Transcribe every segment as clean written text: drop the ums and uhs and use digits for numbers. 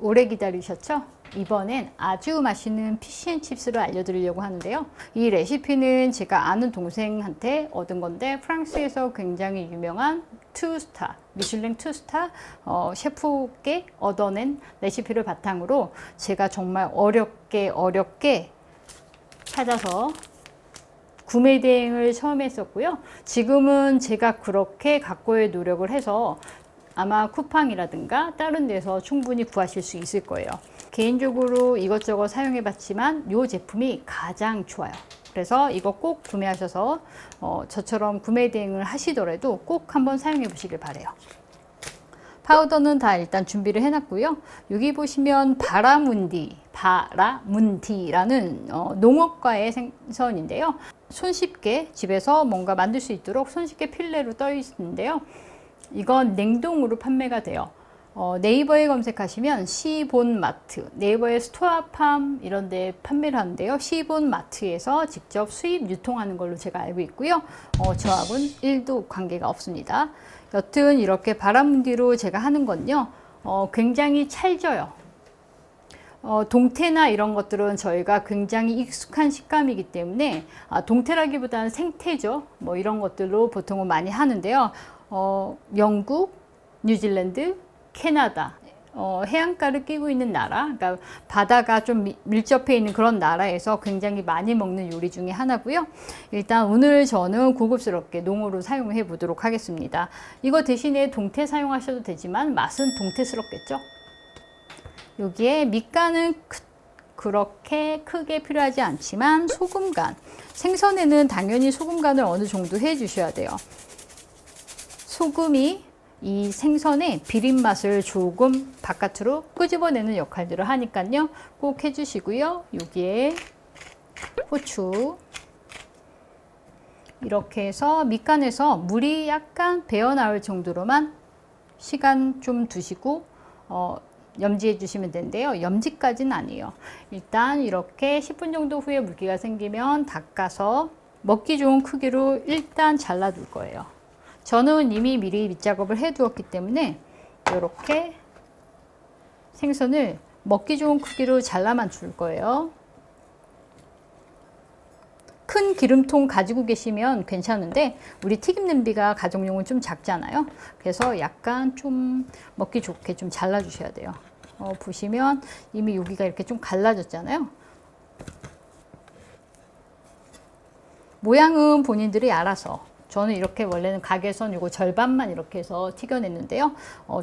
오래 기다리셨죠? 이번엔 아주 맛있는 피쉬앤칩스를 알려드리려고 하는데요. 이 레시피는 제가 아는 동생한테 얻은 건데 프랑스에서 굉장히 유명한 투스타, 미슐랭 투스타 셰프께 얻어낸 레시피를 바탕으로 제가 정말 어렵게 찾아서 구매 대행을 처음 했었고요. 지금은 제가 그렇게 각고의 노력을 해서 아마 쿠팡이라든가 다른 데서 충분히 구하실 수 있을 거예요. 개인적으로 이것저것 사용해 봤지만 이 제품이 가장 좋아요. 그래서 이거 꼭 구매하셔서 저처럼 구매 대행을 하시더라도 꼭 한번 사용해 보시길 바래요. 파우더는 다 일단 준비를 해놨고요. 여기 보시면 바라문디라는 농업과의 생선인데요. 손쉽게 집에서 뭔가 만들 수 있도록 손쉽게 필레로 떠 있는데요. 이건 냉동으로 판매가 돼요. 네이버에 검색하시면 시본마트, 네이버에 스토어팜 이런 데 판매를 하는데요. 시본마트에서 직접 수입 유통하는 걸로 제가 알고 있고요. 저하고는 1도 관계가 없습니다. 여튼 이렇게 바라문디로 제가 하는 건요. 굉장히 찰져요. 동태나 이런 것들은 저희가 굉장히 익숙한 식감이기 때문에 동태라기보다는 생태죠. 뭐 이런 것들로 보통은 많이 하는데요. 영국, 뉴질랜드, 캐나다 해안가를 끼고 있는 나라, 그러니까 바다가 좀 밀접해 있는 그런 나라에서 굉장히 많이 먹는 요리 중에 하나고요. 일단 오늘 저는 고급스럽게 농어로 사용해 보도록 하겠습니다. 이거 대신에 동태 사용하셔도 되지만 맛은 동태스럽겠죠. 여기에 밑간은 그렇게 크게 필요하지 않지만 소금간, 생선에는 당연히 소금간을 어느 정도 해 주셔야 돼요. 소금이 이 생선의 비린 맛을 조금 바깥으로 끄집어내는 역할들을 하니까요. 꼭 해주시고요. 여기에 후추 이렇게 해서 밑간에서 물이 약간 배어 나올 정도로만 시간 좀 두시고 염지해 주시면 되는데요. 염지까지는 아니에요. 일단 이렇게 10분 정도 후에 물기가 생기면 닦아서 먹기 좋은 크기로 일단 잘라 둘 거예요. 저는 이미 미리 밑작업을 해 두었기 때문에 이렇게 생선을 먹기 좋은 크기로 잘라만 줄 거예요. 큰 기름통 가지고 계시면 괜찮은데 우리 튀김 냄비가 가정용은 좀 작잖아요. 그래서 약간 좀 먹기 좋게 좀 잘라 주셔야 돼요. 보시면 이미 여기가 이렇게 좀 갈라졌잖아요. 모양은 본인들이 알아서, 저는 이렇게 원래는 가게선 이거 절반만 이렇게 해서 튀겨냈는데요.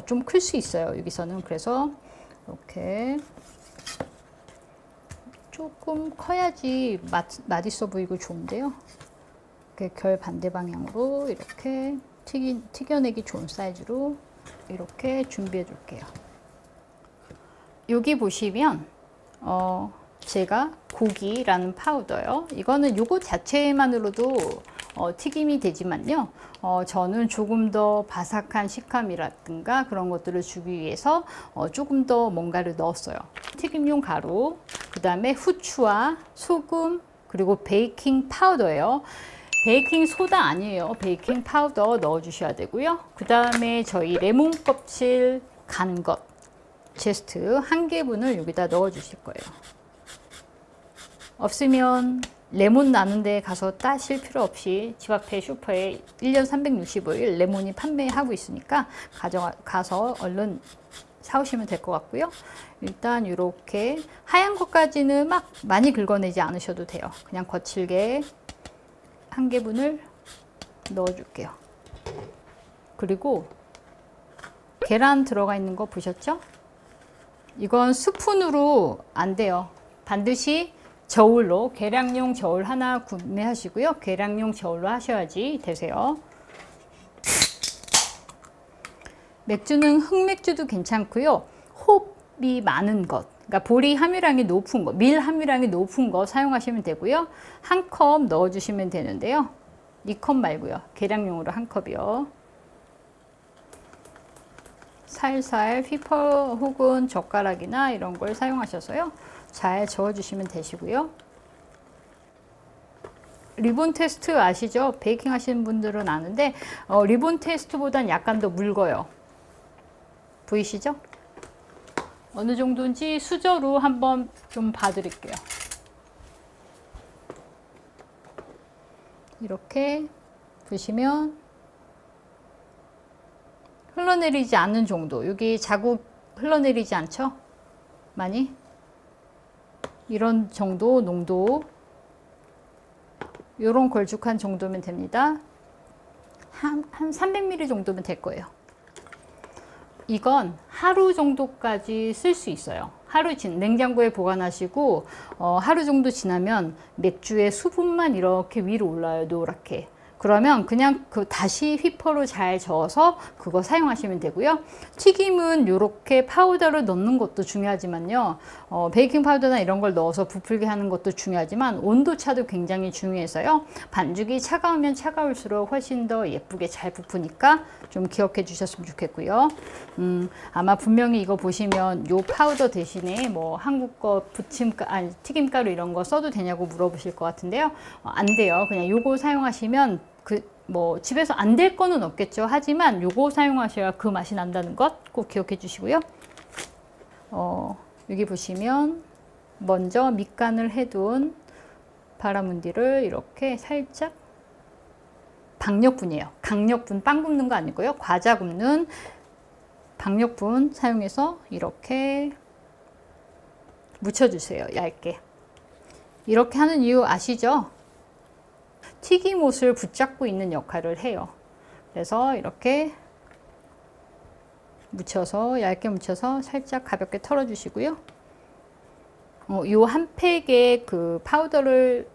좀 클 수 있어요, 여기서는. 그래서 이렇게 조금 커야지 맛있어 보이고 좋은데요. 이렇게 결 반대 방향으로 이렇게 튀겨내기 좋은 사이즈로 이렇게 준비해 줄게요. 여기 보시면 제가 고기라는 파우더요. 이거는 요거 자체만으로도 튀김이 되지만요. 저는 조금 더 바삭한 식감이라든가 그런 것들을 주기 위해서 조금 더 뭔가를 넣었어요. 튀김용 가루, 그 다음에 후추와 소금, 그리고 베이킹 파우더예요. 베이킹 소다 아니에요. 베이킹 파우더 넣어 주셔야 되고요. 그 다음에 저희 레몬 껍질 간 것, 제스트 1개분을 여기다 넣어 주실 거예요. 없으면 레몬 나는 데 가서 따실 필요 없이 집 앞에 슈퍼에 1년 365일 레몬이 판매하고 있으니까 가서 얼른 사오시면 될 것 같고요. 일단 이렇게 하얀 것까지는 막 많이 긁어내지 않으셔도 돼요. 그냥 거칠게 1개분을 넣어줄게요. 그리고 계란 들어가 있는 거 보셨죠? 이건 스푼으로 안 돼요. 반드시 저울로, 계량용 저울 하나 구매하시고요. 계량용 저울로 하셔야지 되세요. 맥주는 흑맥주도 괜찮고요. 홉이 많은 것, 그러니까 보리 함유량이 높은 거, 밀 함유량이 높은 거 사용하시면 되고요. 1컵 넣어주시면 되는데요. 2컵 말고요. 계량용으로 1컵이요. 살살 휘퍼 혹은 젓가락이나 이런 걸 사용하셔서요. 잘 저어주시면 되시고요. 리본 테스트 아시죠? 베이킹 하시는 분들은 아는데 리본 테스트보단 약간 더 묽어요. 보이시죠? 어느 정도인지 수저로 한번 좀 봐드릴게요. 이렇게 보시면 흘러내리지 않는 정도. 여기 자국 흘러내리지 않죠? 많이? 이런 정도 농도. 요런 걸쭉한 정도면 됩니다. 한 300ml 정도면 될 거예요. 이건 하루 정도까지 쓸 수 있어요. 냉장고에 보관하시고 하루 정도 지나면 맥주의 수분만 이렇게 위로 올라요. 노랗게. 그러면 그냥 다시 휘퍼로 잘 저어서 그거 사용하시면 되고요. 튀김은 이렇게 파우더를 넣는 것도 중요하지만요. 베이킹 파우더나 이런 걸 넣어서 부풀게 하는 것도 중요하지만 온도차도 굉장히 중요해서요. 반죽이 차가우면 차가울수록 훨씬 더 예쁘게 잘 부푸니까 좀 기억해 주셨으면 좋겠고요. 아마 분명히 이거 보시면 요 파우더 대신에 뭐 한국 거 튀김가루 이런 거 써도 되냐고 물어보실 것 같은데요. 안 돼요. 그냥 요거 사용하시면 뭐 집에서 안 될 거는 없겠죠. 하지만 요거 사용하셔야 그 맛이 난다는 것 꼭 기억해 주시고요. 여기 보시면 먼저 밑간을 해둔 바라문디를 이렇게 살짝 박력분이에요. 강력분, 빵 굽는 거 아니고요. 과자 굽는 박력분 사용해서 이렇게 묻혀주세요. 얇게. 이렇게 하는 이유 아시죠? 튀김옷을 붙잡고 있는 역할을 해요. 그래서 이렇게 묻혀서 얇게 묻혀서 살짝 가볍게 털어주시고요. 요 한 팩의 그 파우더를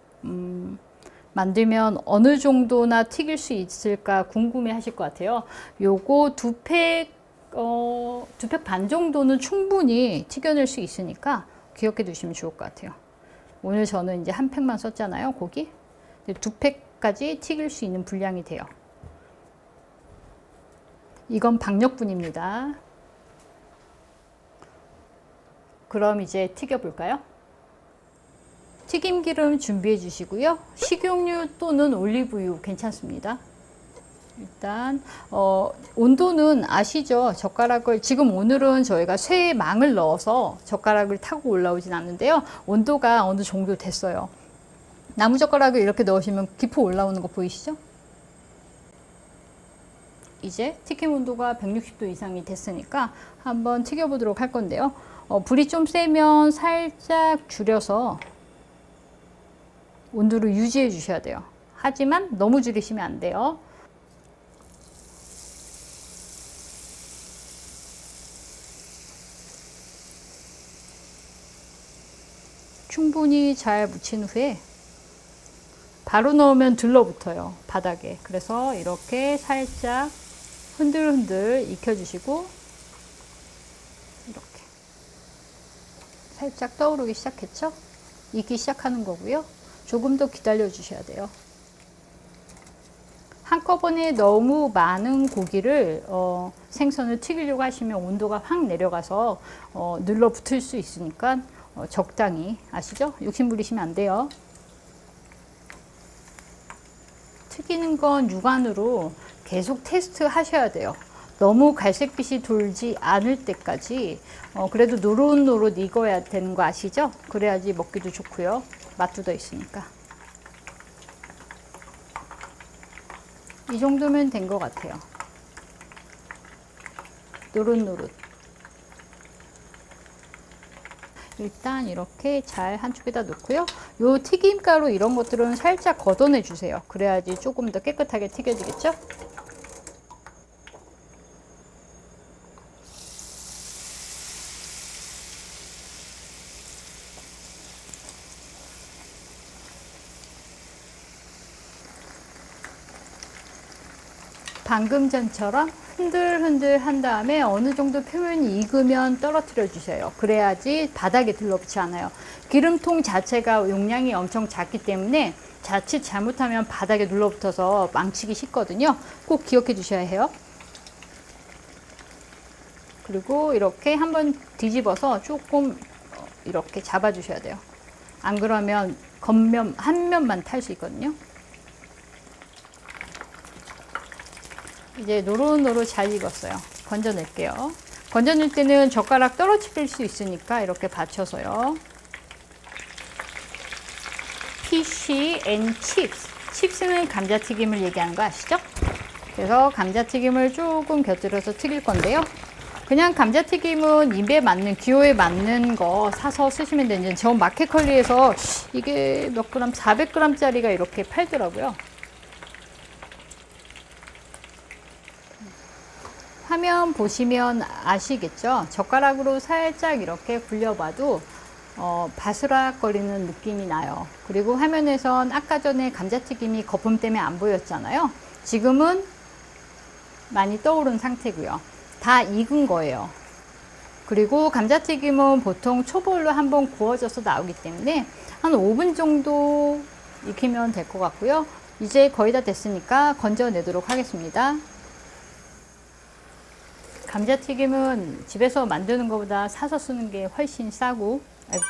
만들면 어느 정도나 튀길 수 있을까 궁금해 하실 것 같아요. 요거 두 팩 반 정도는 충분히 튀겨낼 수 있으니까 기억해 두시면 좋을 것 같아요. 오늘 저는 이제 한 팩만 썼잖아요, 고기. 두 팩까지 튀길 수 있는 분량이 돼요. 이건 박력분입니다. 그럼 이제 튀겨 볼까요? 튀김기름 준비해 주시고요. 식용유 또는 올리브유 괜찮습니다. 일단 온도는 아시죠? 젓가락을 지금 오늘은 저희가 쇠에 망을 넣어서 젓가락을 타고 올라오진 않는데요. 온도가 어느 정도 됐어요. 나무젓가락을 이렇게 넣으시면 기포 올라오는 거 보이시죠? 이제 튀김 온도가 160도 이상이 됐으니까 한번 튀겨보도록 할 건데요. 불이 좀 세면 살짝 줄여서 온도를 유지해 주셔야 돼요. 하지만 너무 줄이시면 안 돼요. 충분히 잘 묻힌 후에 바로 넣으면 들러붙어요, 바닥에. 그래서 이렇게 살짝 흔들흔들 익혀주시고 이렇게 살짝 떠오르기 시작했죠? 익기 시작하는 거고요. 조금 더 기다려 주셔야 돼요. 한꺼번에 너무 많은 고기를 생선을 튀기려고 하시면 온도가 확 내려가서 눌러붙을 수 있으니까 적당히, 아시죠? 욕심 부리시면 안 돼요. 튀기는 건 육안으로 계속 테스트 하셔야 돼요. 너무 갈색빛이 돌지 않을 때까지 그래도 노릇노릇 익어야 되는 거 아시죠? 그래야지 먹기도 좋고요. 맛도 더 있으니까. 이 정도면 된 것 같아요. 노릇노릇. 일단 이렇게 잘 한쪽에다 놓고요. 요 튀김가루 이런 것들은 살짝 걷어내 주세요. 그래야지 조금 더 깨끗하게 튀겨지겠죠? 방금 전처럼 흔들흔들 한 다음에 어느 정도 표면이 익으면 떨어뜨려 주세요. 그래야지 바닥에 들러붙지 않아요. 기름통 자체가 용량이 엄청 작기 때문에 자칫 잘못하면 바닥에 눌러붙어서 망치기 쉽거든요. 꼭 기억해 주셔야 해요. 그리고 이렇게 한번 뒤집어서 조금 이렇게 잡아 주셔야 돼요. 안 그러면 겉면 한 면만 탈 수 있거든요. 이제 노릇노릇 잘 익었어요. 건져낼게요. 건져 넣을 때는 젓가락 떨어뜨릴 수 있으니까 이렇게 받쳐서요. 피쉬 앤 칩스. 칩스는 감자튀김을 얘기하는 거 아시죠? 그래서 감자튀김을 조금 곁들여서 튀길 건데요. 그냥 감자튀김은 입에 맞는, 기호에 맞는 거 사서 쓰시면 되는데, 저 마켓컬리에서 이게 몇 그램, 400g짜리가 이렇게 팔더라고요. 화면 보시면 아시겠죠? 젓가락으로 살짝 이렇게 굴려봐도 바스락거리는 느낌이 나요. 그리고 화면에선 아까 전에 감자튀김이 거품 때문에 안 보였잖아요. 지금은 많이 떠오른 상태고요. 다 익은 거예요. 그리고 감자튀김은 보통 초벌로 한번 구워져서 나오기 때문에 한 5분 정도 익히면 될 것 같고요. 이제 거의 다 됐으니까 건져내도록 하겠습니다. 감자튀김은 집에서 만드는 것보다 사서 쓰는 게 훨씬 싸고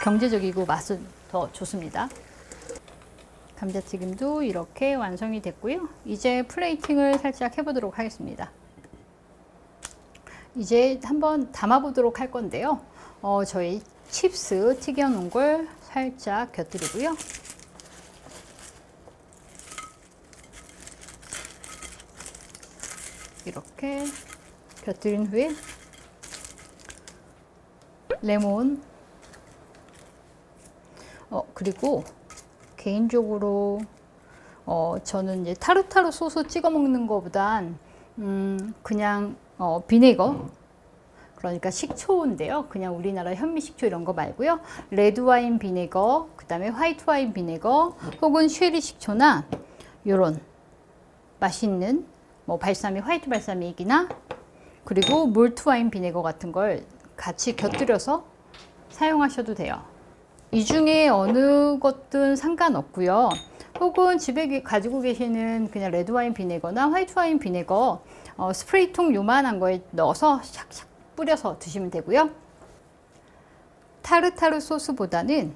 경제적이고 맛은 더 좋습니다. 감자튀김도 이렇게 완성이 됐고요. 이제 플레이팅을 살짝 해보도록 하겠습니다. 이제 한번 담아보도록 할 건데요. 저희 칩스 튀겨놓은 걸 살짝 곁들이고요. 이렇게 곁들인 후에 레몬, 그리고 개인적으로 저는 이제 타르타르 소스 찍어 먹는 것보단 그냥 비네거, 그러니까 식초인데요. 그냥 우리나라 현미 식초 이런 거 말고요. 레드 와인 비네거, 그 다음에 화이트 와인 비네거, 혹은 쉐리 식초나 요런 맛있는 발사믹, 화이트 발사믹이나 그리고 몰트 와인 비네거 같은 걸 같이 곁들여서 사용하셔도 돼요. 이 중에 어느 것든 상관없고요. 혹은 집에 가지고 계시는 그냥 레드 와인 비네거나 화이트 와인 비네거 스프레이통 요만한 거에 넣어서 샥샥 뿌려서 드시면 되고요. 타르타르 소스보다는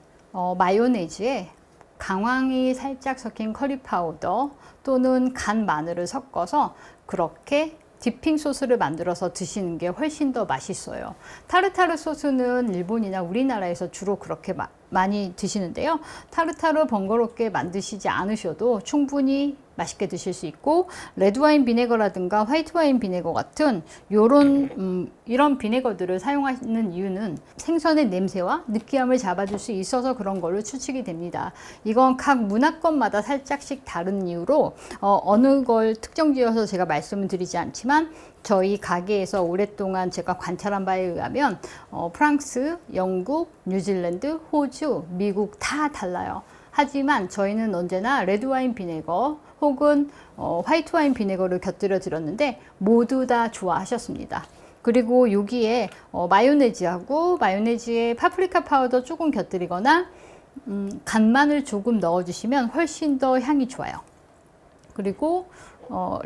마요네즈에 강황이 살짝 섞인 커리 파우더 또는 간 마늘을 섞어서 그렇게 디핑 소스를 만들어서 드시는 게 훨씬 더 맛있어요. 타르타르 소스는 일본이나 우리나라에서 주로 그렇게 많이 드시는데요. 타르타르 번거롭게 만드시지 않으셔도 충분히 맛있게 드실 수 있고, 레드와인 비네거라든가 화이트와인 비네거 같은 이런 비네거들을 사용하는 이유는 생선의 냄새와 느끼함을 잡아줄 수 있어서 그런 걸로 추측이 됩니다. 이건 각 문화권마다 살짝씩 다른 이유로 어느 걸 특정 지어서 제가 말씀을 드리지 않지만, 저희 가게에서 오랫동안 제가 관찰한 바에 의하면 프랑스, 영국, 뉴질랜드, 호주, 미국 다 달라요. 하지만 저희는 언제나 레드와인 비네거 혹은 화이트와인 비네거를 곁들여 드렸는데 모두 다 좋아하셨습니다. 그리고 여기에 마요네즈하고 마요네즈에 파프리카 파우더 조금 곁들이거나 간마늘 조금 넣어주시면 훨씬 더 향이 좋아요. 그리고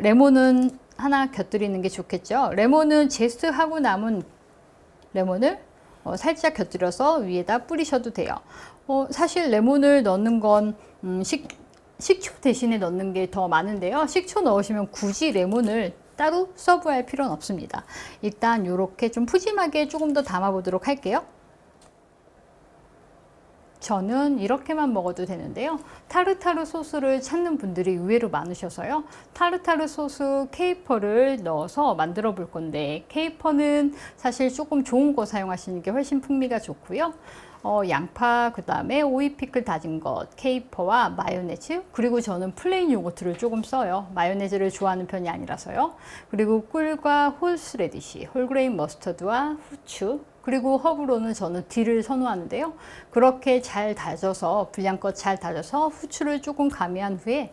레몬은 하나 곁들이는 게 좋겠죠. 레몬은 제스트하고 남은 레몬을 살짝 곁들여서 위에다 뿌리셔도 돼요. 사실 레몬을 넣는 건 식초 대신에 넣는 게 더 많은데요. 식초 넣으시면 굳이 레몬을 따로 서브할 필요는 없습니다. 일단 이렇게 좀 푸짐하게 조금 더 담아 보도록 할게요. 저는 이렇게만 먹어도 되는데요. 타르타르 소스를 찾는 분들이 의외로 많으셔서요. 타르타르 소스 케이퍼를 넣어서 만들어 볼 건데, 케이퍼는 사실 조금 좋은 거 사용하시는 게 훨씬 풍미가 좋고요. 양파, 그 다음에 오이 피클 다진 것, 케이퍼와 마요네즈, 그리고 저는 플레인 요거트를 조금 써요. 마요네즈를 좋아하는 편이 아니라서요. 그리고 꿀과 홀스레디시, 홀그레인 머스터드와 후추, 그리고 허브로는 저는 딜을 선호하는데요. 그렇게 잘 다져서, 분량껏 잘 다져서 후추를 조금 가미한 후에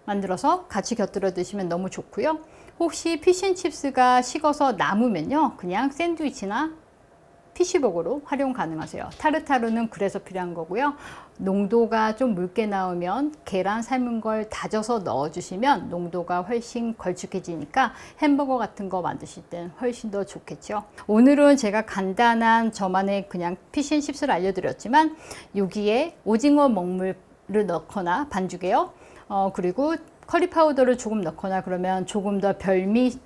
만들어서 같이 곁들여 드시면 너무 좋고요. 혹시 피쉬앤칩스가 식어서 남으면요, 그냥 샌드위치나 피쉬버거로 활용 가능하세요. 타르타르는 그래서 필요한 거고요. 농도가 좀 묽게 나오면 계란 삶은 걸 다져서 넣어주시면 농도가 훨씬 걸쭉해지니까 햄버거 같은 거 만드실 땐 훨씬 더 좋겠죠. 오늘은 제가 간단한 저만의 그냥 피쉬앤칩스를 알려드렸지만, 여기에 오징어 먹물을 넣거나 반죽에요. 그리고 커리 파우더를 조금 넣거나 그러면 조금 더 별미인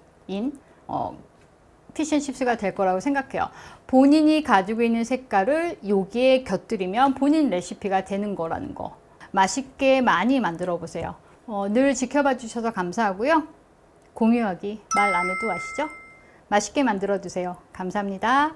피쉬앤칩스가 될 거라고 생각해요. 본인이 가지고 있는 색깔을 여기에 곁들이면 본인 레시피가 되는 거라는 거. 맛있게 많이 만들어 보세요. 늘 지켜봐 주셔서 감사하고요. 공유하기 말 안 해도 아시죠? 맛있게 만들어 드세요. 감사합니다.